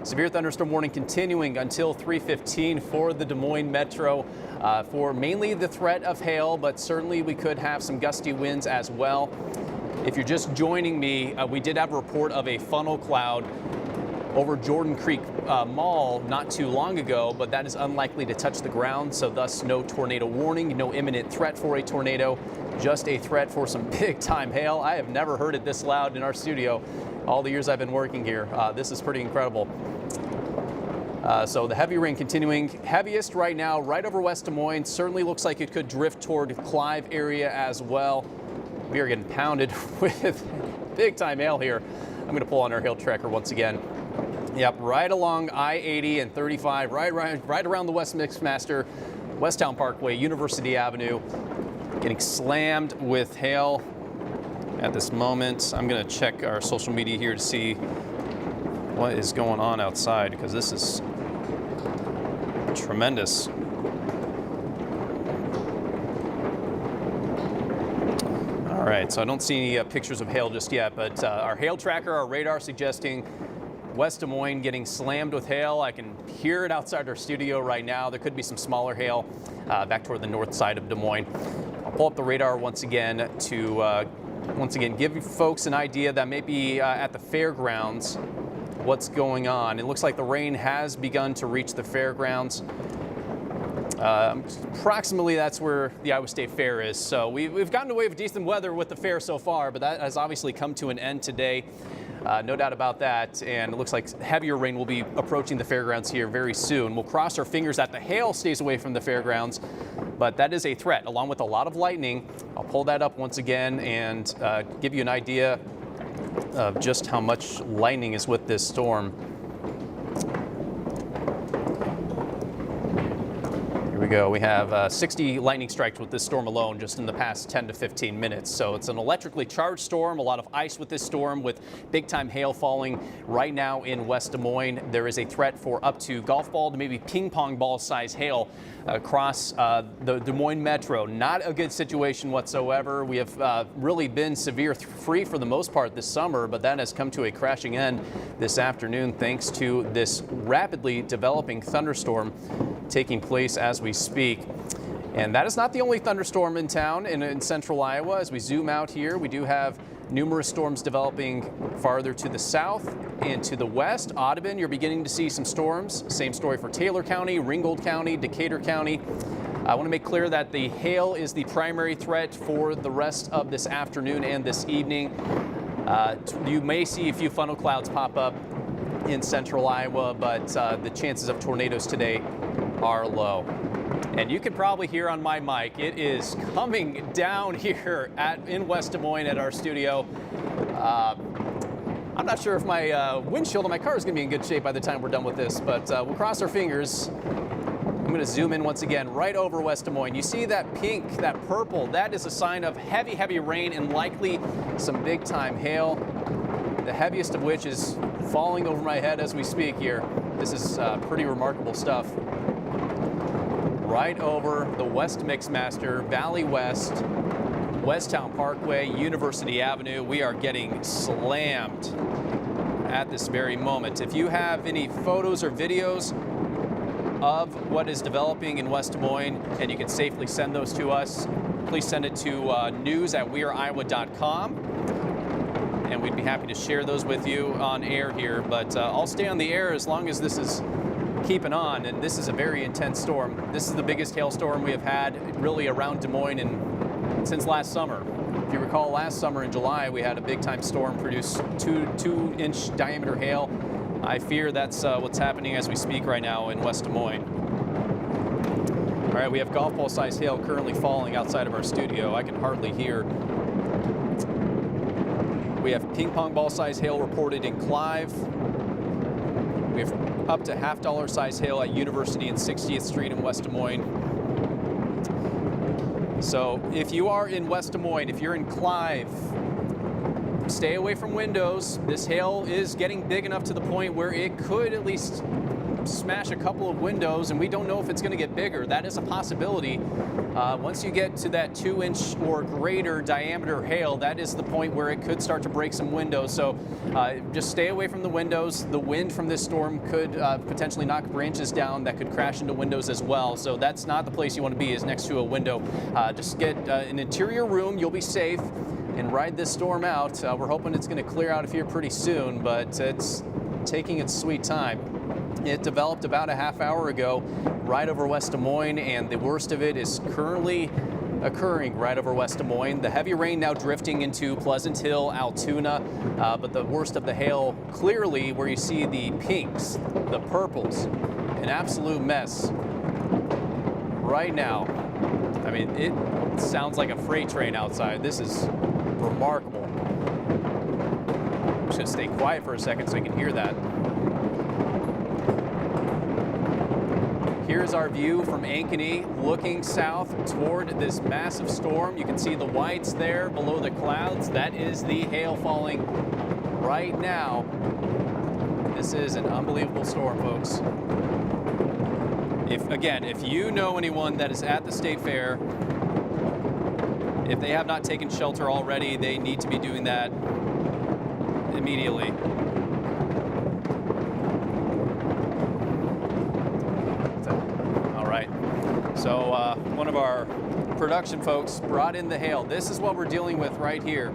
Severe thunderstorm warning continuing until 3:15 for the Des Moines Metro for mainly the threat of hail, but certainly we could have some gusty winds as well. If you're just joining me, we did have a report of a funnel cloud over Jordan Creek Mall not too long ago, but that is unlikely to touch the ground, so thus no tornado warning, no imminent threat for a tornado, just a threat for some big time hail. I have never heard it this loud in our studio all the years I've been working here. This is pretty incredible. So the heavy rain continuing, heaviest right now right over West Des Moines. Certainly looks like it could drift toward Clive area as well. We are getting pounded with big time hail here. I'm going to pull on our hail tracker once again. Yep, right along I-80 and 35, right around the West Mixmaster, Westtown Parkway, University Avenue, getting slammed with hail at this moment. I'm going to check our social media here to see what is going on outside, because this is tremendous. All right, so I don't see any pictures of hail just yet, but our hail tracker, our radar suggesting West Des Moines getting slammed with hail. I can hear it outside our studio right now. There could be some smaller hail back toward the north side of Des Moines. I'll pull up the radar once again to give you folks an idea that maybe at the fairgrounds what's going on. It looks like the rain has begun to reach the fairgrounds. Approximately that's where the Iowa State Fair is. So we've gotten away with decent weather with the fair so far, but that has obviously come to an end today. No doubt about that, and it looks like heavier rain will be approaching the fairgrounds here very soon. We'll cross our fingers that the hail stays away from the fairgrounds, but that is a threat, along with a lot of lightning. I'll pull that up once again and give you an idea of just how much lightning is with this storm. Here we go. We have 60 lightning strikes with this storm alone just in the past 10 to 15 minutes. So it's an electrically charged storm, a lot of ice with this storm with big time hail falling right now in West Des Moines. There is a threat for up to golf ball to maybe ping pong ball size hail across the Des Moines Metro. Not a good situation whatsoever. We have really been severe free for the most part this summer, but that has come to a crashing end this afternoon thanks to this rapidly developing thunderstorm taking place as we speak. And that is not the only thunderstorm in town in central Iowa. As we zoom out here, we do have numerous storms developing farther to the south and to the west. Audubon, you're beginning to see some storms. Same story for Taylor County, Ringgold County, Decatur County. I want to make clear that the hail is the primary threat for the rest of this afternoon and this evening. You may see a few funnel clouds pop up in central Iowa, but the chances of tornadoes today are low. And you can probably hear on my mic, it is coming down here in West Des Moines at our studio. I'm not sure if my windshield on my car is going to be in good shape by the time we're done with this, but we'll cross our fingers. I'm going to zoom in once again right over West Des Moines. You see that pink, that purple, that is a sign of heavy, heavy rain and likely some big time hail. The heaviest of which is falling over my head as we speak here. This is pretty remarkable stuff. Right over the West Mixmaster, Valley West, Westtown Parkway, University Avenue. We are getting slammed at this very moment. If you have any photos or videos of what is developing in West Des Moines and you can safely send those to us, please send it to news@weareiowa.com. And we'd be happy to share those with you on air here. But I'll stay on the air as long as this is keeping on, and this is a very intense storm. This is the biggest hailstorm we have had really around Des Moines since last summer. If you recall, last summer in July, we had a big time storm produce 2-inch diameter hail. I fear that's what's happening as we speak right now in West Des Moines. All right, we have golf ball size hail currently falling outside of our studio. I can hardly hear. We have ping pong ball size hail reported in Clive. We have up to $half size hail at University and 60th Street in West Des Moines. So if you are in West Des Moines, if you're in Clive, stay away from windows. This hail is getting big enough to the point where it could at least smash a couple of windows, and we don't know if it's going to get bigger. That is a possibility. Once you get to that 2-inch or greater diameter hail, that is the point where it could start to break some windows. So just stay away from the windows. The wind from this storm could potentially knock branches down that could crash into windows as well. So that's not the place you want to be, is next to a window. Just get an interior room. You'll be safe and ride this storm out. We're hoping it's going to clear out of here pretty soon, but it's taking its sweet time. It developed about a half hour ago right over West Des Moines, and the worst of it is currently occurring right over West Des Moines. The heavy rain now drifting into Pleasant Hill, Altoona, but the worst of the hail clearly where you see the pinks, the purples, an absolute mess right now. I mean, it sounds like a freight train outside. This is remarkable. I'm just gonna stay quiet for a second so you can hear that. Here's our view from Ankeny, looking south toward this massive storm. You can see the whites there below the clouds. That is the hail falling right now. This is an unbelievable storm, folks. If you know anyone that is at the State Fair, if they have not taken shelter already, they need to be doing that immediately. So one of our production folks brought in the hail. This is what we're dealing with right here.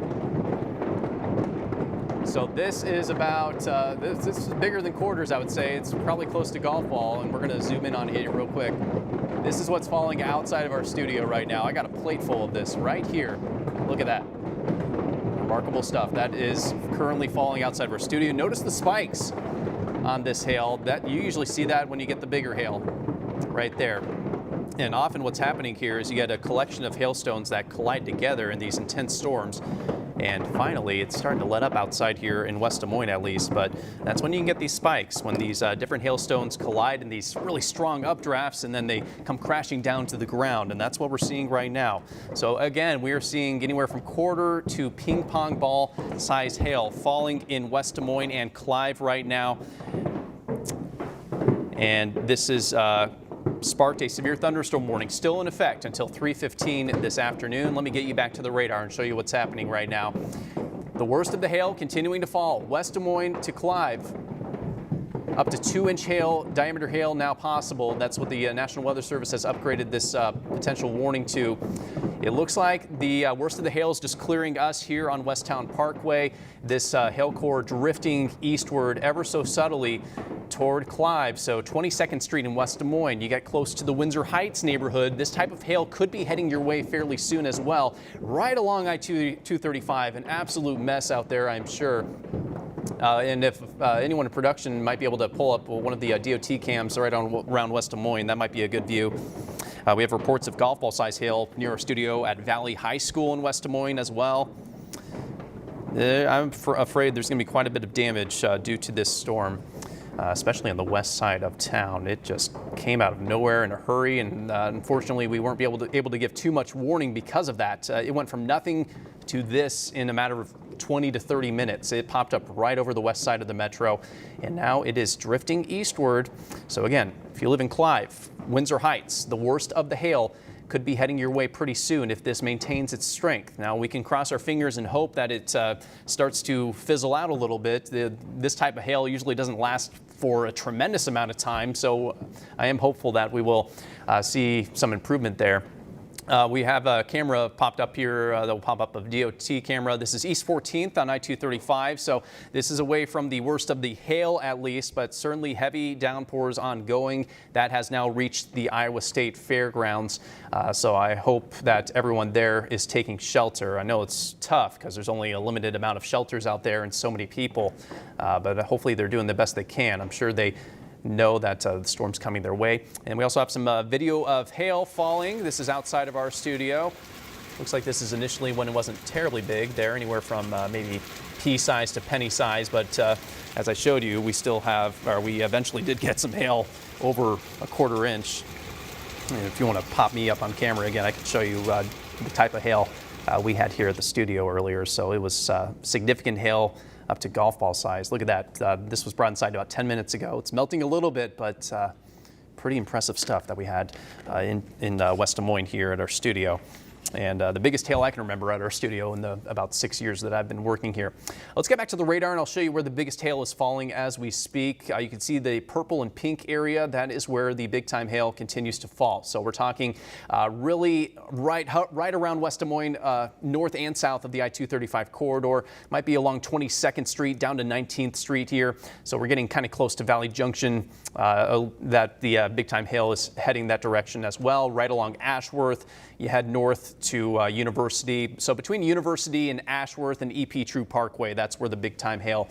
So this is about, this is bigger than quarters, I would say. It's probably close to golf ball, and we're gonna zoom in on it real quick. This is what's falling outside of our studio right now. I got a plate full of this right here. Look at that. Remarkable stuff. That is currently falling outside of our studio. Notice the spikes on this hail. That you usually see that when you get the bigger hail right there. And often what's happening here is you get a collection of hailstones that collide together in these intense storms. And finally, it's starting to let up outside here in West Des Moines at least, but that's when you can get these spikes, when these different hailstones collide in these really strong updrafts and then they come crashing down to the ground, and that's what we're seeing right now. So again, we are seeing anywhere from quarter to ping pong ball size hail falling in West Des Moines and Clive right now. And this is sparked a severe thunderstorm warning still in effect until 3:15 this afternoon. Let me get you back to the radar and show you what's happening right now. The worst of the hail continuing to fall. West Des Moines to Clive. Up to 2-inch hail, diameter hail now possible. That's what the National Weather Service has upgraded this potential warning to. It looks like the worst of the hail is just clearing us here on Westtown Parkway. This hail core drifting eastward ever so subtly toward Clive. So 22nd Street in West Des Moines, you get close to the Windsor Heights neighborhood. This type of hail could be heading your way fairly soon as well. Right along I-235, an absolute mess out there, I'm sure. And if anyone in production might be able to pull up one of the DOT cams right around West Des Moines, that might be a good view. We have reports of golf ball size hail near our studio at Valley High School in West Des Moines as well. I'm afraid there's going to be quite a bit of damage due to this storm, especially on the west side of town. It just came out of nowhere in a hurry, and unfortunately we weren't able to give too much warning because of that. It went from nothing to this in a matter of 20 to 30 minutes. It popped up right over the west side of the metro, and now it is drifting eastward. So again, if you live in Clive, Windsor Heights, the worst of the hail could be heading your way pretty soon if this maintains its strength. Now we can cross our fingers and hope that it starts to fizzle out a little bit. This type of hail usually doesn't last for a tremendous amount of time, so I am hopeful that we will see some improvement there. We have a camera popped up here that will pop up, a DOT camera. This is East 14th on I-235, so this is away from the worst of the hail at least, but certainly heavy downpours ongoing. That has now reached the Iowa State Fairgrounds, so I hope that everyone there is taking shelter. I know it's tough because there's only a limited amount of shelters out there and so many people, but hopefully they're doing the best they can. I'm sure they know that the storm's coming their way. And we also have some video of hail falling. This is outside of our studio. Looks like this is initially when it wasn't terribly big there, anywhere from maybe pea size to penny size. But as I showed you, we still have, or we eventually did get some hail over a quarter inch. And if you want to pop me up on camera again, I can show you the type of hail we had here at the studio earlier. So it was significant hail up to golf ball size. Look at that. This was brought inside about 10 minutes ago. It's melting a little bit, but pretty impressive stuff that we had in West Des Moines here at our studio. And the biggest hail I can remember at our studio in the about 6 years that I've been working here. Let's get back to the radar and I'll show you where the biggest hail is falling as we speak. You can see the purple and pink area. That is where the big time hail continues to fall. So we're talking really right around West Des Moines, north and south of the I-235 corridor. Might be along 22nd Street down to 19th Street here. So we're getting kind of close to Valley Junction, that the big time hail is heading that direction as well. Right along Ashworth, you head north to University. So between University and Ashworth and EP True Parkway, that's where the big time hail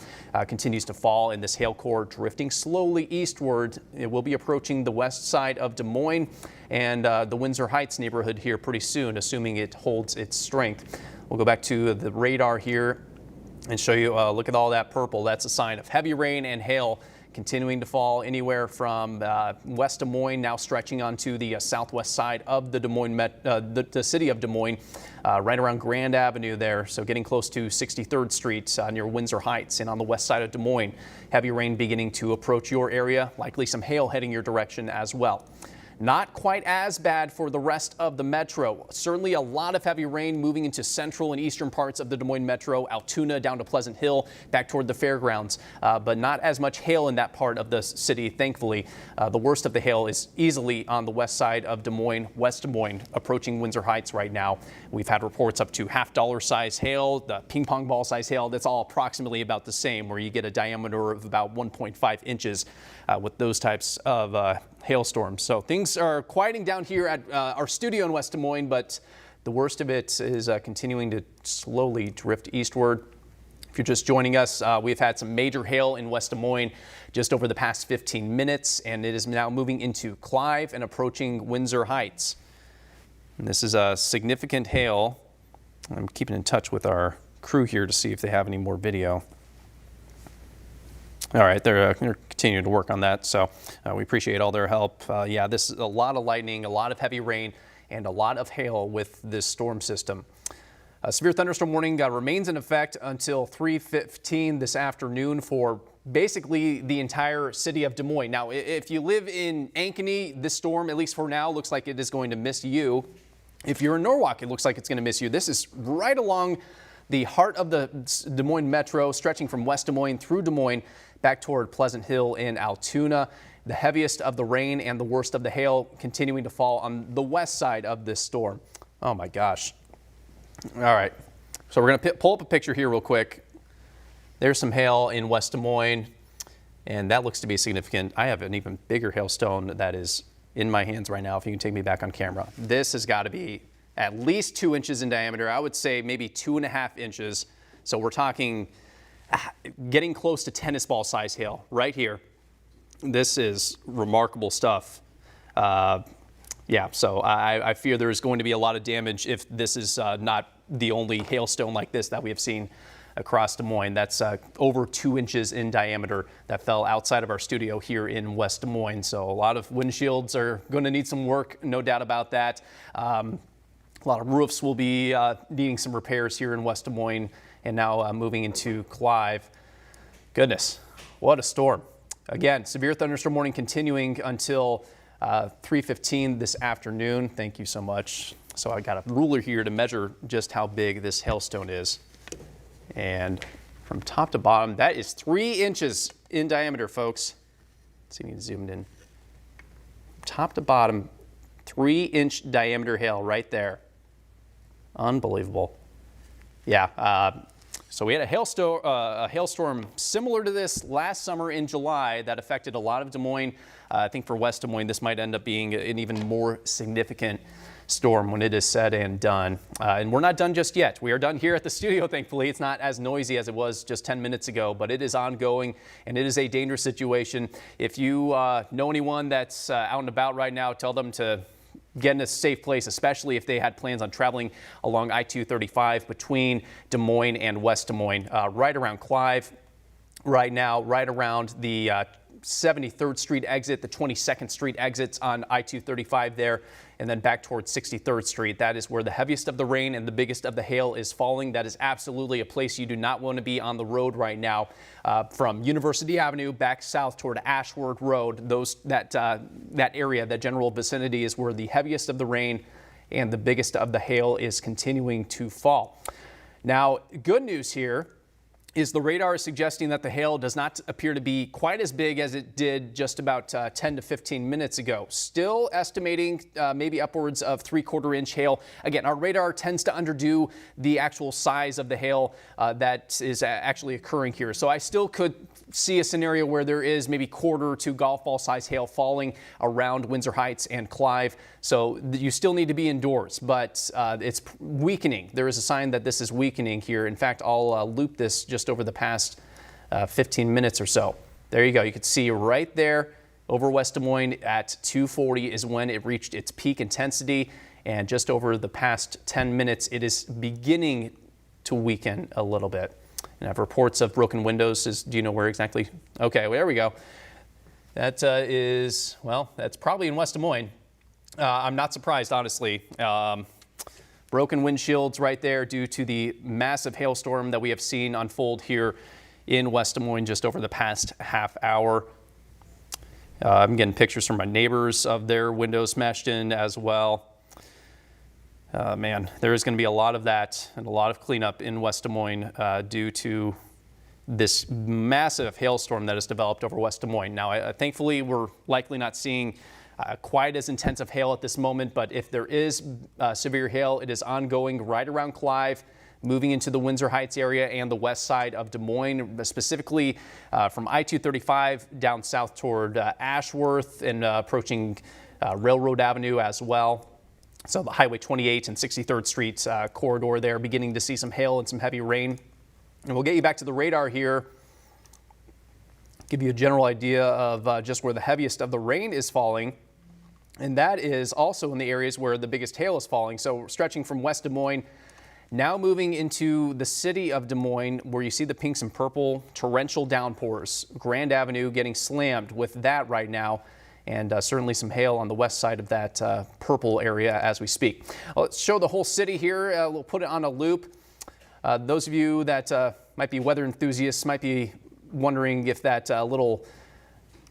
continues to fall. And this hail core drifting slowly eastward. It will be approaching the west side of Des Moines and the Windsor Heights neighborhood here pretty soon, assuming it holds its strength. We'll go back to the radar here and show you, look at all that purple. That's a sign of heavy rain and hail continuing to fall anywhere from West Des Moines, now stretching onto the southwest side of the Des Moines, the city of Des Moines, right around Grand Avenue there. So getting close to 63rd Street near Windsor Heights and on the west side of Des Moines. Heavy rain beginning to approach your area, likely some hail heading your direction as well. Not quite as bad for the rest of the metro. Certainly a lot of heavy rain moving into central and eastern parts of the Des Moines metro, Altoona down to Pleasant Hill, back toward the fairgrounds, but not as much hail in that part of the city, thankfully. The worst of the hail is easily on the west side of Des Moines, West Des Moines, approaching Windsor Heights right now. We've had reports up to $half size hail, the ping pong ball size hail. That's all approximately about the same, where you get a diameter of about 1.5 inches with those types of hailstorms. So things are quieting down here at our studio in West Des Moines, but the worst of it is continuing to slowly drift eastward. If you're just joining us, we've had some major hail in West Des Moines just over the past 15 minutes, and it is now moving into Clive and approaching Windsor Heights. And this is a significant hail. I'm keeping in touch with our crew here to see if they have any more video. All right, they're continuing to work on that, so we appreciate all their help. Yeah, this is a lot of lightning, a lot of heavy rain, and a lot of hail with this storm system. A severe thunderstorm warning remains in effect until 3:15 this afternoon for basically the entire city of Des Moines. Now, if you live in Ankeny, this storm, at least for now, looks like it is going to miss you. If you're in Norwalk, it looks like it's going to miss you. This is right along the heart of the Des Moines metro, stretching from West Des Moines through Des Moines back toward Pleasant Hill and Altoona. The heaviest of the rain and the worst of the hail continuing to fall on the west side of this storm. Oh my gosh. All right, so we're going to pull up a picture here real quick. There's some hail in West Des Moines, and that looks to be significant. I have an even bigger hailstone that is in my hands right now, if you can take me back on camera. This has got to be at least 2 inches in diameter. I would say maybe 2.5 inches. So we're talking getting close to tennis ball size hail right here. This is remarkable stuff. Yeah, so I fear there is going to be a lot of damage if this is not the only hailstone like this that we have seen across Des Moines. That's over 2 inches in diameter that fell outside of our studio here in West Des Moines. So a lot of windshields are going to need some work, no doubt about that. A lot of roofs will be needing some repairs here in West Des Moines, and now moving into Clive. Goodness, what a storm. Again, severe thunderstorm warning continuing until 3:15 this afternoon. Thank you so much. So I got a ruler here to measure just how big this hailstone is. And from top to bottom, that is 3 inches in diameter, folks. Let's see if we can zoom in. Top to bottom, 3-inch diameter hail right there. Unbelievable. Yeah, so we had a hailstorm similar to this last summer in July that affected a lot of Des Moines. I think for West Des Moines, this might end up being an even more significant storm when it is said and done. And we're not done just yet. We are done here at the studio, thankfully. It's not as noisy as it was just 10 minutes ago, but it is ongoing, and it is a dangerous situation. If you know anyone that's out and about right now, tell them to get in a safe place, especially if they had plans on traveling along I-235 between Des Moines and West Des Moines. Right around Clive right now, right around the 73rd Street exit, the 22nd Street exits on I-235 there, and then back towards 63rd Street. That is where the heaviest of the rain and the biggest of the hail is falling. That is absolutely a place you do not want to be on the road right now. From University Avenue back south toward Ashworth Road, that area, that general vicinity, is where the heaviest of the rain and the biggest of the hail is continuing to fall. Now, good news here is the radar is suggesting that the hail does not appear to be quite as big as it did just about 10 to 15 minutes ago. Still estimating maybe upwards of 3/4 inch hail. Again, our radar tends to underdo the actual size of the hail that is actually occurring here. So I still could see a scenario where there is maybe quarter to golf ball size hail falling around Windsor Heights and Clive. So you still need to be indoors, but it's weakening. There is a sign that this is weakening here. In fact, I'll loop this just over the past 15 minutes or so. There you go. You can see right there over West Des Moines at 2:40 is when it reached its peak intensity. And just over the past 10 minutes, it is beginning to weaken a little bit. And I have reports of broken windows. Do you know where exactly? Okay, well, there we go. That that's probably in West Des Moines. I'm not surprised, honestly. Broken windshields right there due to the massive hailstorm that we have seen unfold here in West Des Moines just over the past half hour. I'm getting pictures from my neighbors of their windows smashed in as well. Man, there is going to be a lot of that and a lot of cleanup in West Des Moines due to this massive hailstorm that has developed over West Des Moines. Now, thankfully, we're likely not seeing quite as intensive hail at this moment, but if there is severe hail, it is ongoing right around Clive, moving into the Windsor Heights area and the west side of Des Moines, specifically from I-235 down south toward Ashworth and approaching Railroad Avenue as well. So the Highway 28 and 63rd Street corridor there, beginning to see some hail and some heavy rain. And we'll get you back to the radar here, give you a general idea of just where the heaviest of the rain is falling. And that is also in the areas where the biggest hail is falling. So stretching from West Des Moines, now moving into the city of Des Moines, where you see the pinks and purple torrential downpours. Grand Avenue getting slammed with that right now. And certainly some hail on the west side of that purple area as we speak. Let's show the whole city here. We'll put it on a loop. Those of you that might be weather enthusiasts might be wondering if that little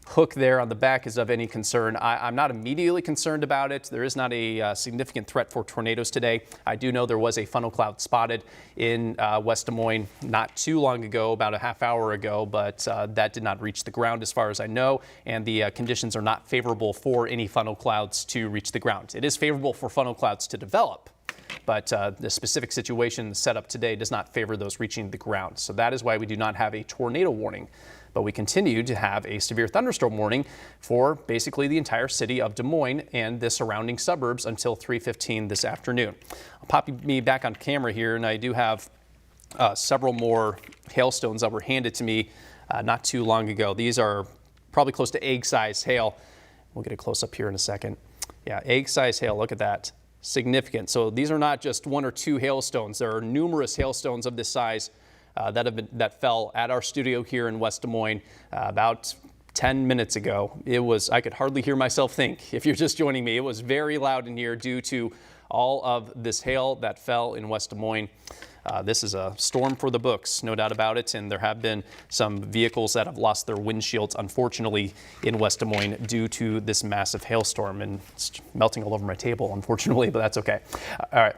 hook there on the back is of any concern. I'm not immediately concerned about it. There is not a significant threat for tornadoes today. I do know there was a funnel cloud spotted in West Des Moines not too long ago, about a half hour ago, but that did not reach the ground as far as I know, and the conditions are not favorable for any funnel clouds to reach the ground. It is favorable for funnel clouds to develop, but the specific situation set up today does not favor those reaching the ground. So that is why we do not have a tornado warning. But we continue to have a severe thunderstorm warning for basically the entire city of Des Moines and the surrounding suburbs until 3:15 this afternoon. I'll pop me back on camera here, and I do have several more hailstones that were handed to me not too long ago. These are probably close to egg-sized hail. We'll get a close-up here in a second. Yeah, egg-sized hail, look at that. Significant. So these are not just one or two hailstones. There are numerous hailstones of this size that fell at our studio here in West Des Moines about 10 minutes ago. I could hardly hear myself think. If you're just joining me, it was very loud in here due to all of this hail that fell in West Des Moines. This is a storm for the books, no doubt about it, and there have been some vehicles that have lost their windshields, unfortunately, in West Des Moines due to this massive hailstorm, and it's melting all over my table, unfortunately, but that's okay. All right,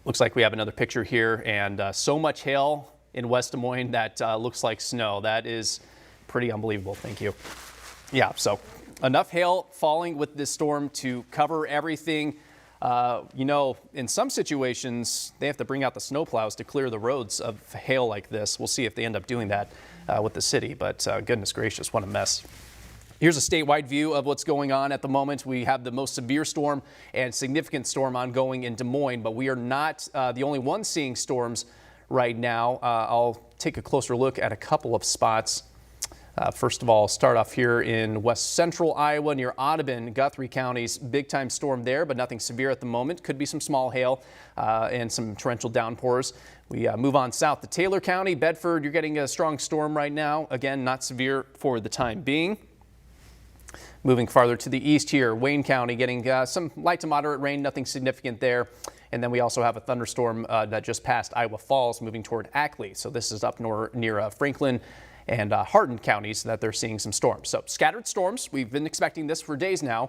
looks like we have another picture here, and so much hail in West Des Moines that looks like snow. That is pretty unbelievable. Thank you. Yeah, so enough hail falling with this storm to cover everything. You know, in some situations, they have to bring out the snowplows to clear the roads of hail like this. We'll see if they end up doing that with the city, but goodness gracious, what a mess. Here's a statewide view of what's going on at the moment. We have the most severe storm and significant storm ongoing in Des Moines, but we are not the only ones seeing storms right now. I'll take a closer look at a couple of spots. First of all, I'll start off here in west central Iowa near Audubon, Guthrie counties. Big time storm there, but nothing severe at the moment. Could be some small hail and some torrential downpours. We move on south to Taylor County, Bedford. You're getting a strong storm right now. Again, not severe for the time being. Moving farther to the east here, Wayne County getting some light to moderate rain, nothing significant there. And then we also have a thunderstorm that just passed Iowa Falls moving toward Ackley. So this is up near Franklin and Hardin counties that they're seeing some storms. So scattered storms. We've been expecting this for days now.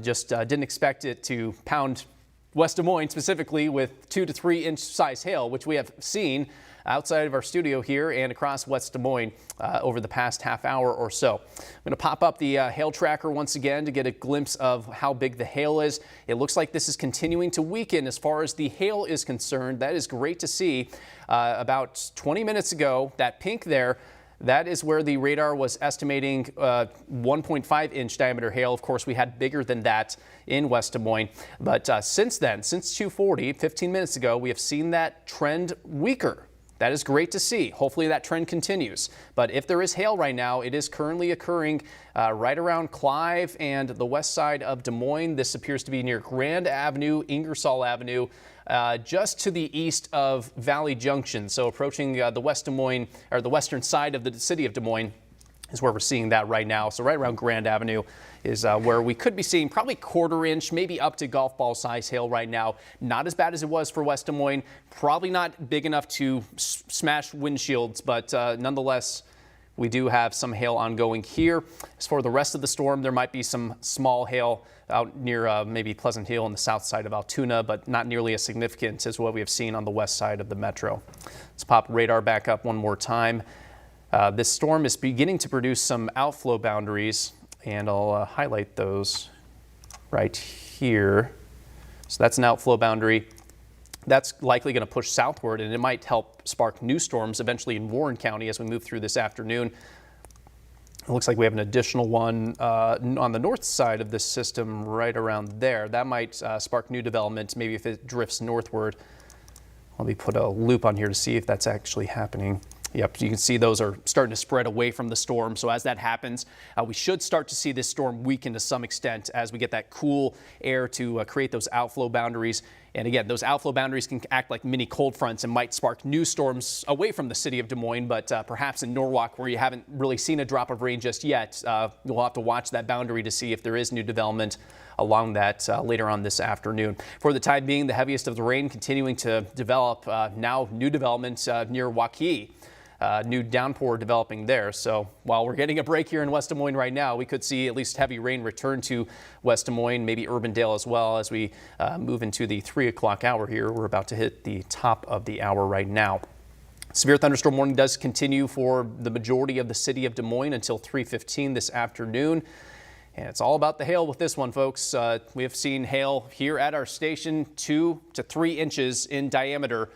Just didn't expect it to pound West Des Moines specifically with 2 to 3 inch size hail, which we have seen outside of our studio here and across West Des Moines over the past half hour or so. I'm going to pop up the hail tracker once again to get a glimpse of how big the hail is. It looks like this is continuing to weaken as far as the hail is concerned. That is great to see. About 20 minutes ago, that pink there, that is where the radar was estimating 1.5 inch diameter hail. Of course, we had bigger than that in West Des Moines. But since then, since 2:40, 15 minutes ago, we have seen that trend weaker. That is great to see. Hopefully that trend continues. But if there is hail right now, it is currently occurring right around Clive and the west side of Des Moines. This appears to be near Grand Avenue, Ingersoll Avenue, just to the east of Valley Junction. So approaching the West Des Moines, or the western side of the city of Des Moines, is where we're seeing that right now. So right around Grand Avenue is where we could be seeing probably 1/4 inch, maybe up to golf ball size hail right now. Not as bad as it was for West Des Moines. Probably not big enough to smash windshields, but nonetheless, we do have some hail ongoing here. As for the rest of the storm, there might be some small hail out near maybe Pleasant Hill on the south side of Altoona, but not nearly as significant as what we have seen on the west side of the metro. Let's pop radar back up one more time. This storm is beginning to produce some outflow boundaries, and I'll highlight those right here. So that's an outflow boundary. That's likely going to push southward, and it might help spark new storms eventually in Warren County as we move through this afternoon. It looks like we have an additional one on the north side of this system right around there. That might spark new development, maybe if it drifts northward. Let me put a loop on here to see if that's actually happening. Yep, you can see those are starting to spread away from the storm. So as that happens, we should start to see this storm weaken to some extent as we get that cool air to create those outflow boundaries. And again, those outflow boundaries can act like mini cold fronts and might spark new storms away from the city of Des Moines, but perhaps in Norwalk, where you haven't really seen a drop of rain just yet, we'll have to watch that boundary to see if there is new development along that later on this afternoon. For the time being, the heaviest of the rain continuing to develop, now new development near Waukee. New downpour developing there. So while we're getting a break here in West Des Moines right now, we could see at least heavy rain return to West Des Moines, maybe Urbandale as well as we move into the 3 o'clock hour here. We're about to hit the top of the hour right now. Severe thunderstorm warning does continue for the majority of the city of Des Moines until 3:15 this afternoon. And it's all about the hail with this one, folks. We have seen hail here at our station 2 to 3 inches in diameter.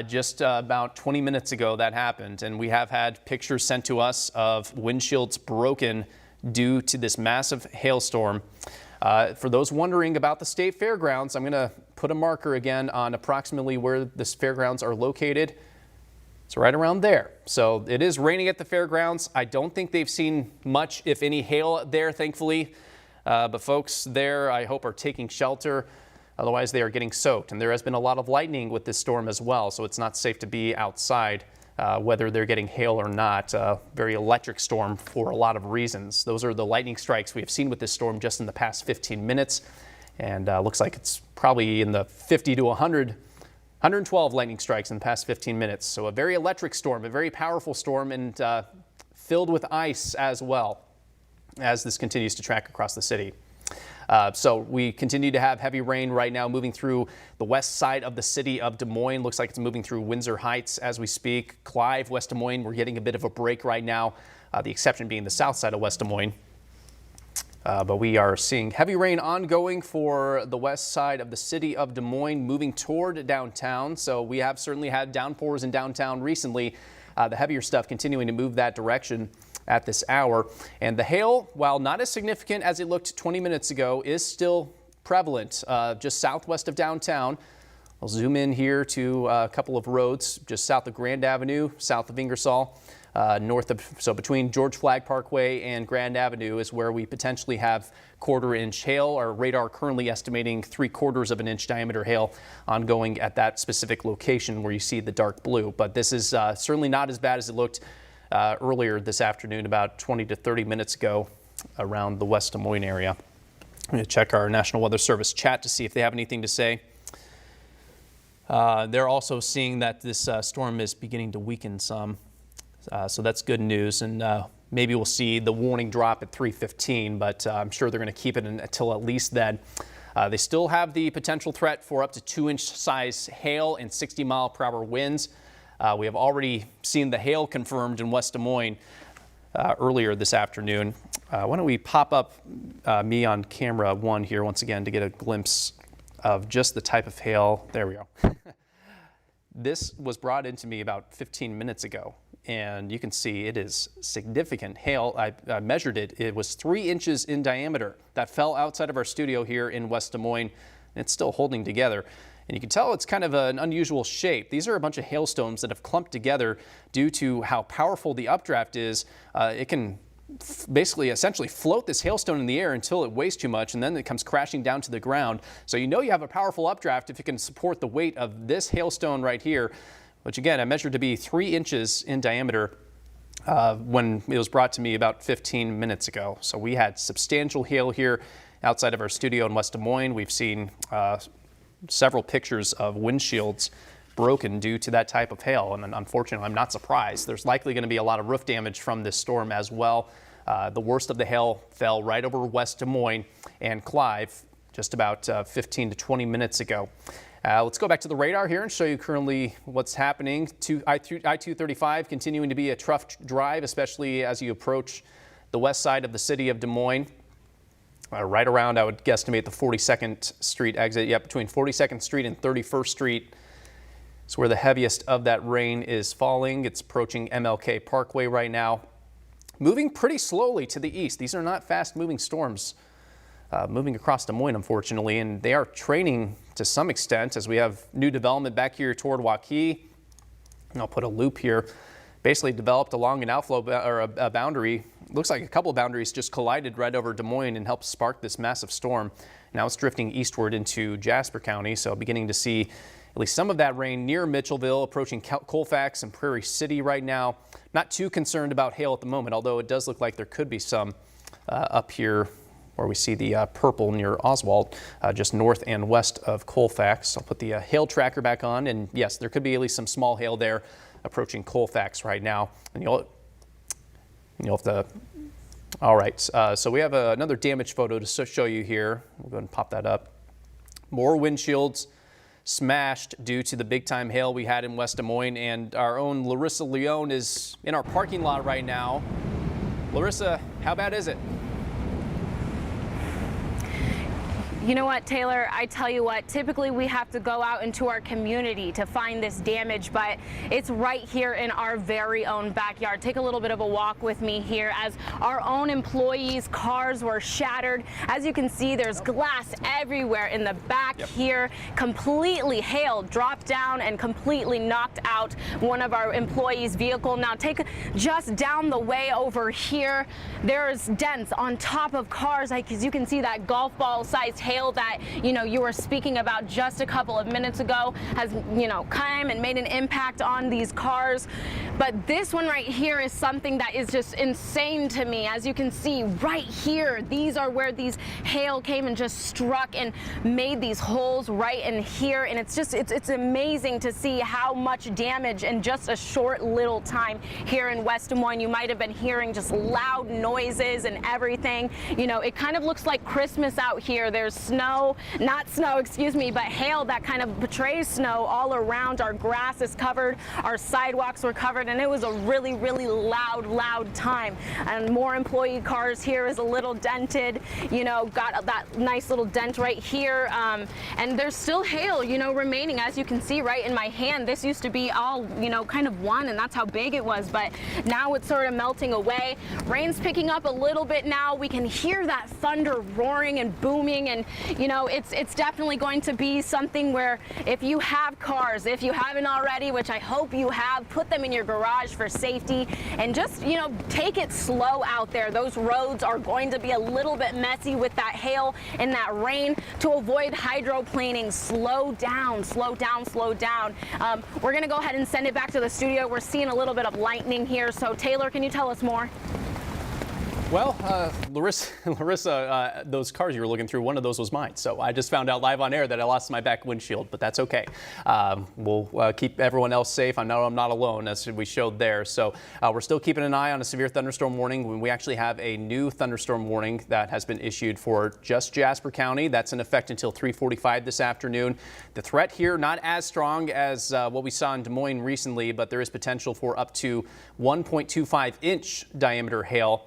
Just about 20 minutes ago that happened, and we have had pictures sent to us of windshields broken due to this massive hailstorm. For those wondering about the state fairgrounds, I'm going to put a marker again on approximately where the fairgrounds are located. It's right around there. So it is raining at the fairgrounds. I don't think they've seen much, if any, hail there, thankfully. But folks there, I hope, are taking shelter. Otherwise, they are getting soaked. And there has been a lot of lightning with this storm as well, so it's not safe to be outside, whether they're getting hail or not. Very electric storm for a lot of reasons. Those are the lightning strikes we have seen with this storm just in the past 15 minutes. And looks like it's probably in the 50 to 100, 112 lightning strikes in the past 15 minutes. So a very electric storm, a very powerful storm, and filled with ice as well as this continues to track across the city. So we continue to have heavy rain right now moving through the west side of the city of Des Moines. Looks like it's moving through Windsor Heights as we speak. Clive, West Des Moines, we're getting a bit of a break right now, the exception being the south side of West Des Moines. But we are seeing heavy rain ongoing for the west side of the city of Des Moines moving toward downtown. So we have certainly had downpours in downtown recently. The heavier stuff continuing to move that direction at this hour. And the hail, while not as significant as it looked 20 minutes ago, is still prevalent just southwest of downtown. I'll zoom in here to a couple of roads just south of Grand Avenue, south of Ingersoll, so between George Flagg Parkway and Grand Avenue is where we potentially have 1/4 inch hail. Our radar currently estimating 3/4 of an inch diameter hail ongoing at that specific location where you see the dark blue. But this is certainly not as bad as it looked earlier this afternoon, about 20 to 30 minutes ago. around the West Des Moines area. I'm going to check our National Weather Service chat to see if they have anything to say. They're also seeing that this storm is beginning to weaken some, so that's good news. And maybe we'll see the warning drop at 3:15, but I'm sure they're going to keep it until at least then. They still have the potential threat for up to 2-inch size hail and 60-mile-per-hour winds. We have already seen the hail confirmed in West Des Moines earlier this afternoon. Why don't we pop up me on camera 1 here once again to get a glimpse of just the type of hail. There we go. This was brought into me about 15 minutes ago, and you can see it is significant hail. I measured it. It was 3 inches in diameter that fell outside of our studio here in West Des Moines, and it's still holding together. And you can tell it's kind of an unusual shape. These are a bunch of hailstones that have clumped together due to how powerful the updraft is. It can basically essentially float this hailstone in the air until it weighs too much, and then it comes crashing down to the ground. So you know you have a powerful updraft if it can support the weight of this hailstone right here, which again I measured to be 3 inches in diameter when it was brought to me about 15 minutes ago. So we had substantial hail here outside of our studio in West Des Moines. We've seen several pictures of windshields broken due to that type of hail, and unfortunately I'm not surprised. There's likely going to be a lot of roof damage from this storm as well. The worst of the hail fell right over West Des Moines and Clive just about 15 to 20 minutes ago. Let's go back to the radar here and show you currently what's happening. I-235 continuing to be a tough drive, especially as you approach the west side of the city of Des Moines. Right around, I would guesstimate, the 42nd Street exit. Yep, between 42nd Street and 31st Street is where the heaviest of that rain is falling. It's approaching MLK Parkway right now. Moving pretty slowly to the east. These are not fast-moving storms moving across Des Moines, unfortunately, and they are training to some extent as we have new development back here toward Waukee. And I'll put a loop here. Basically developed along an outflow or a boundary. Looks like a couple of boundaries just collided right over Des Moines and helped spark this massive storm. Now it's drifting eastward into Jasper County, so beginning to see at least some of that rain near Mitchellville, approaching Colfax and Prairie City right now. Not too concerned about hail at the moment, although it does look like there could be some up here where we see the purple near Oswald, just north and west of Colfax. I'll put the hail tracker back on, and yes, there could be at least some small hail there approaching Colfax right now. And you'll have to, all right, so we have another damage photo to show you here. We'll go ahead and pop that up. More windshields smashed due to the big time hail we had in West Des Moines, and our own Larissa Leone is in our parking lot right now. Larissa, how bad is it? You know what, Taylor, I tell you what, typically we have to go out into our community to find this damage, but it's right here in our very own backyard. Take a little bit of a walk with me here as our own employees' cars were shattered. As you can see, there's glass everywhere in the back here. Completely hail dropped down and completely knocked out one of our employees' vehicle. Now take just down the way over here, there's dents on top of cars. As you can see, that golf ball sized hail that you were speaking about just a couple of minutes ago has come and made an impact on these cars. But this one right here is something that is just insane to me. As you can see right here, these are where these hail came and just struck and made these holes right in here, and it's amazing to see how much damage in just a short little time here in West Des Moines. You might have been hearing just loud noises and everything. It kind of looks like Christmas out here. There's snow, not snow, excuse me, but hail that kind of betrays snow all around. Our grass is covered, our sidewalks were covered, and it was a really, really loud time. And more employee cars here is a little dented, got that nice little dent right here. And there's still hail, remaining. As you can see right in my hand, this used to be all, kind of one, and that's how big it was, but now it's sort of melting away. Rain's picking up a little bit now. We can hear that thunder roaring and booming, and it's definitely going to be something where if you have cars, if you haven't already, which I hope you have, put them in your garage for safety and just, take it slow out there. Those roads are going to be a little bit messy with that hail and that rain. To avoid hydroplaning, slow down. We're going to go ahead and send it back to the studio. We're seeing a little bit of lightning here. So Taylor, can you tell us more? Well, Larissa, those cars you were looking through, one of those was mine. So I just found out live on air that I lost my back windshield, but that's okay. We'll keep everyone else safe. I know I'm not alone, as we showed there. So we're still keeping an eye on a severe thunderstorm warning. We actually have a new thunderstorm warning that has been issued for just Jasper County. That's in effect until 3:45 this afternoon. The threat here not as strong as what we saw in Des Moines recently, but there is potential for up to 1.25-inch diameter hail.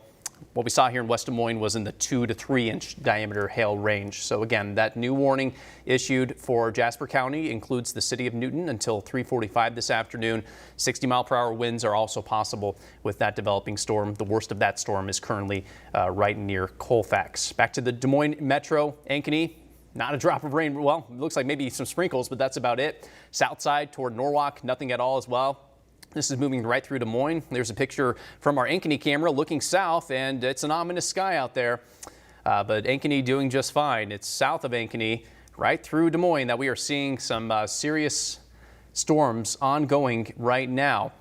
What we saw here in West Des Moines was in the 2 to 3 inch diameter hail range. So again, that new warning issued for Jasper County includes the city of Newton until 3:45 this afternoon. 60-mile-per-hour winds are also possible with that developing storm. The worst of that storm is currently right near Colfax. Back to the Des Moines Metro, Ankeny. Not a drop of rain. Well, it looks like maybe some sprinkles, but that's about it. South side toward Norwalk, nothing at all as well. This is moving right through Des Moines. There's a picture from our Ankeny camera looking south, and it's an ominous sky out there. But Ankeny doing just fine. It's south of Ankeny, right through Des Moines, that we are seeing some serious storms ongoing right now.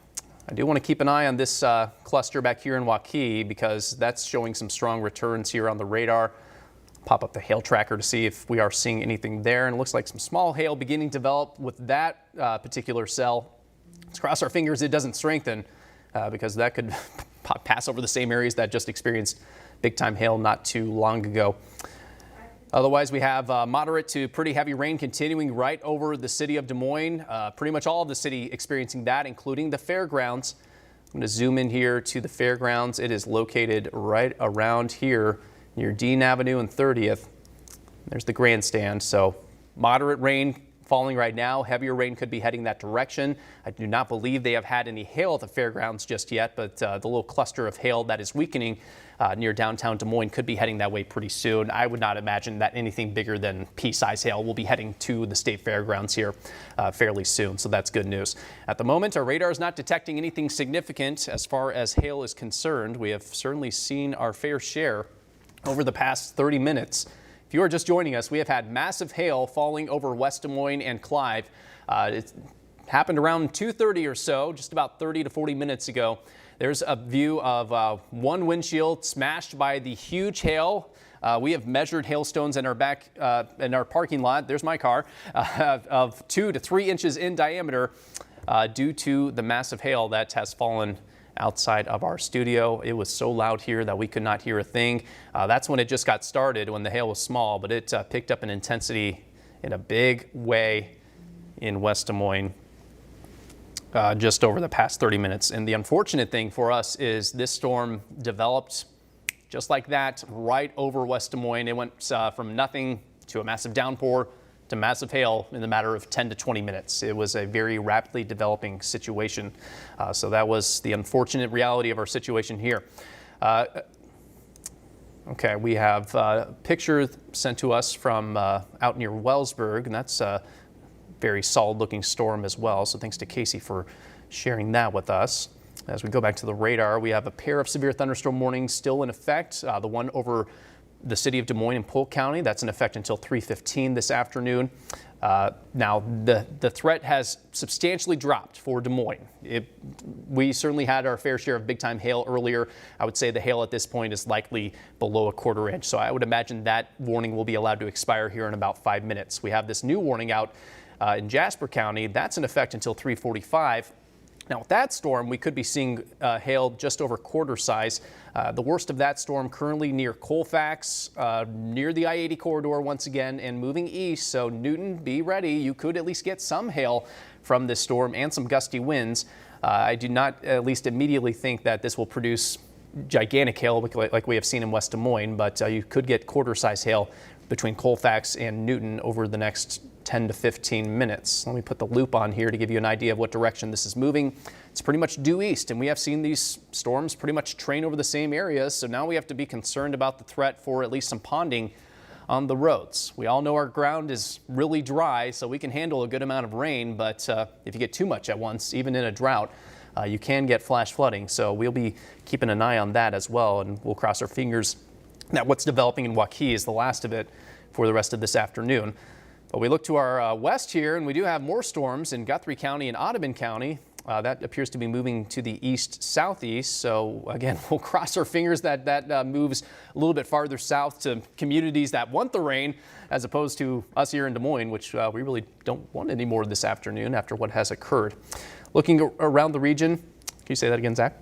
I do want to keep an eye on this cluster back here in Waukee because that's showing some strong returns here on the radar. Pop up the hail tracker to see if we are seeing anything there. And it looks like some small hail beginning to develop with that particular cell. Let's cross our fingers it doesn't strengthen because that could pass over the same areas that just experienced big time hail not too long ago. Otherwise, we have moderate to pretty heavy rain continuing right over the city of Des Moines. Pretty much all of the city experiencing that, including the fairgrounds. I'm going to zoom in here to the fairgrounds. It is located right around here near Dean Avenue and 30th. There's the grandstand. So moderate rain falling right now. Heavier rain could be heading that direction. I do not believe they have had any hail at the fairgrounds just yet, but the little cluster of hail that is weakening near downtown Des Moines could be heading that way pretty soon. I would not imagine that anything bigger than pea-size hail will be heading to the state fairgrounds here fairly soon, so that's good news. At the moment, our radar is not detecting anything significant as far as hail is concerned. We have certainly seen our fair share over the past 30 minutes. If you are just joining us, we have had massive hail falling over West Des Moines and Clive. It happened around 2:30 or so, just about 30 to 40 minutes ago. There's a view of one windshield smashed by the huge hail. We have measured hailstones in our parking lot. There's my car of 2 to 3 inches in diameter due to the massive hail that has fallen outside of our studio. It was so loud here that we could not hear a thing. That's when it just got started, when the hail was small, but it picked up in intensity in a big way in West Des Moines just over the past 30 minutes. And the unfortunate thing for us is this storm developed just like that right over West Des Moines. It went from nothing to a massive downpour to massive hail in the matter of 10 to 20 minutes. It was a very rapidly developing situation. So that was the unfortunate reality of our situation here. Okay, we have a picture sent to us from out near Wellsburg, and that's a very solid looking storm as well. So thanks to Casey for sharing that with us. As we go back to the radar, we have a pair of severe thunderstorm warnings still in effect. The one over the city of Des Moines and Polk County, that's in effect until 3:15 this afternoon. Now, the threat has substantially dropped for Des Moines. We certainly had our fair share of big-time hail earlier. I would say the hail at this point is likely below a quarter inch, so I would imagine that warning will be allowed to expire here in about 5 minutes. We have this new warning out in Jasper County. That's in effect until 3:45. Now, with that storm, we could be seeing hail just over quarter size. The worst of that storm currently near Colfax, near the I-80 corridor once again, and moving east. So Newton, be ready. You could at least get some hail from this storm and some gusty winds. I do not at least immediately think that this will produce gigantic hail like we have seen in West Des Moines, but you could get quarter size hail between Colfax and Newton over the next 10 to 15 minutes. Let me put the loop on here to give you an idea of what direction this is moving. It's pretty much due east, and we have seen these storms pretty much train over the same areas, so now we have to be concerned about the threat for at least some ponding on the roads. We all know our ground is really dry, so we can handle a good amount of rain, but if you get too much at once, even in a drought, you can get flash flooding. So we'll be keeping an eye on that as well, and we'll cross our fingers that what's developing in Waukee is the last of it for the rest of this afternoon. But we look to our west here, and we do have more storms in Guthrie County and Audubon County. That appears to be moving to the east-southeast. So again, we'll cross our fingers that that moves a little bit farther south to communities that want the rain, as opposed to us here in Des Moines, which we really don't want any more this afternoon after what has occurred. Looking around the region, can you say that again, Zach?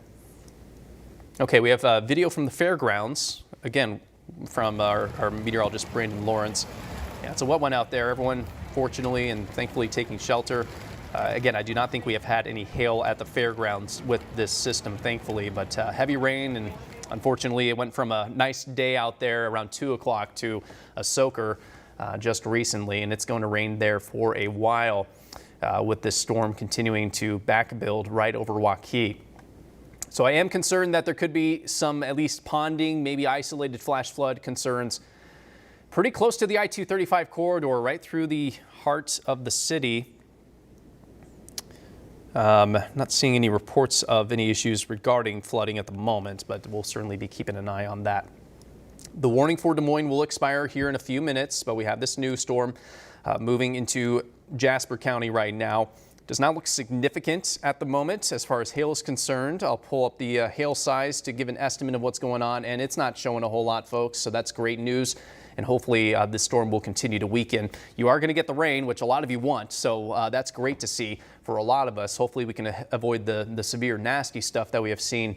Okay, we have video from the fairgrounds, again, from our meteorologist, Brandon Lawrence. Yeah, it's a wet one out there. Everyone, fortunately and thankfully, taking shelter. Again, I do not think we have had any hail at the fairgrounds with this system, thankfully, but heavy rain, and unfortunately it went from a nice day out there around 2 o'clock to a soaker just recently, and it's going to rain there for a while with this storm continuing to back build right over Waukee. So I am concerned that there could be some at least ponding, maybe isolated flash flood concerns pretty close to the I-235 corridor, right through the heart of the city. Not seeing any reports of any issues regarding flooding at the moment, but we'll certainly be keeping an eye on that. The warning for Des Moines will expire here in a few minutes, but we have this new storm moving into Jasper County right now. Does not look significant at the moment as far as hail is concerned. I'll pull up the hail size to give an estimate of what's going on, and it's not showing a whole lot, folks, so that's great news. And hopefully this storm will continue to weaken. You are going to get the rain, which a lot of you want, so that's great to see for a lot of us. Hopefully we can avoid the severe nasty stuff that we have seen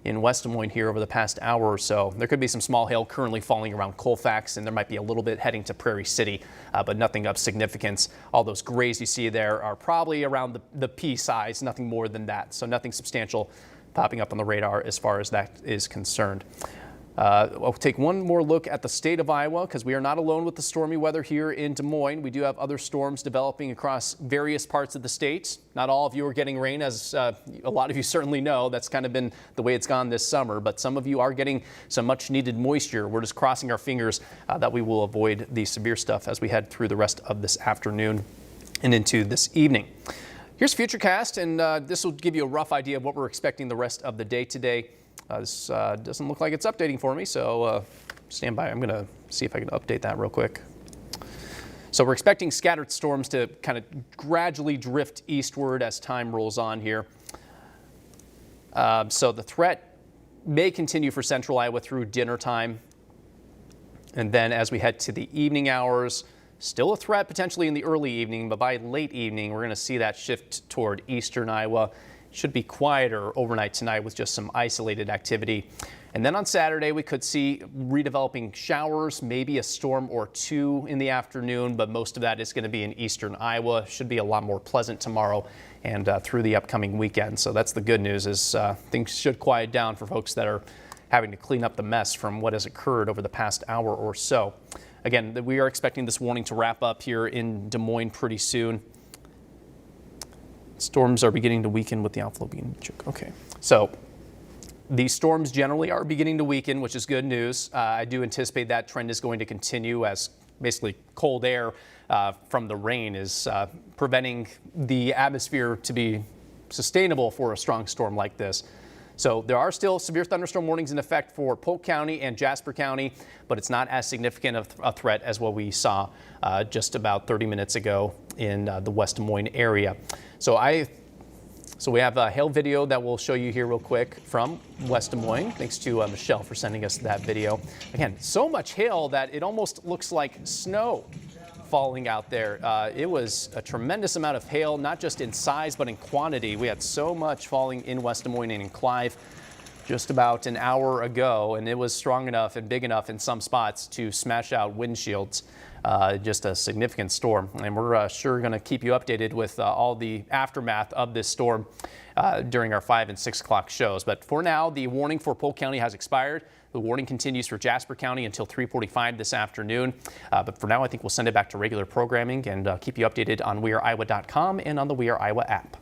in West Des Moines here over the past hour or so. There could be some small hail currently falling around Colfax, and there might be a little bit heading to Prairie City, but nothing of significance. All those grays you see there are probably around the pea size, nothing more than that. So nothing substantial popping up on the radar as far as that is concerned. I'll take one more look at the state of Iowa, because we are not alone with the stormy weather here in Des Moines. We do have other storms developing across various parts of the state. Not all of you are getting rain, as a lot of you certainly know. That's kind of been the way it's gone this summer, but some of you are getting some much needed moisture. We're just crossing our fingers that we will avoid the severe stuff as we head through the rest of this afternoon and into this evening. Here's Futurecast, and this will give you a rough idea of what we're expecting the rest of the day today. This doesn't look like it's updating for me, so stand by. I'm going to see if I can update that real quick. So we're expecting scattered storms to kind of gradually drift eastward as time rolls on here. So the threat may continue for central Iowa through dinner time. And then as we head to the evening hours, still a threat potentially in the early evening, but by late evening, we're going to see that shift toward eastern Iowa. Should be quieter overnight tonight with just some isolated activity. And then on Saturday, we could see redeveloping showers, maybe a storm or two in the afternoon, but most of that is going to be in eastern Iowa. Should be a lot more pleasant tomorrow and through the upcoming weekend. So that's the good news, is things should quiet down for folks that are having to clean up the mess from what has occurred over the past hour or so. Again, we are expecting this warning to wrap up here in Des Moines pretty soon. Storms are beginning to weaken with the outflow being okay. So these storms generally are beginning to weaken, which is good news. I do anticipate that trend is going to continue as basically cold air from the rain is preventing the atmosphere to be sustainable for a strong storm like this. So there are still severe thunderstorm warnings in effect for Polk County and Jasper County, but it's not as significant of a threat as what we saw just about 30 minutes ago in the West Des Moines area. So we have a hail video that we'll show you here real quick from West Des Moines. Thanks to Michelle for sending us that video. Again, so much hail that it almost looks like snow falling out there. It was a tremendous amount of hail, not just in size, but in quantity. We had so much falling in West Des Moines and in Clive just about an hour ago, and it was strong enough and big enough in some spots to smash out windshields. Just a significant storm, and we're sure going to keep you updated with all the aftermath of this storm during our 5 and 6 o'clock shows. But for now, the warning for Polk County has expired. The warning continues for Jasper County until 3:45 this afternoon. But for now, I think we'll send it back to regular programming and keep you updated on WeAreIowa.com and on the We Are Iowa app.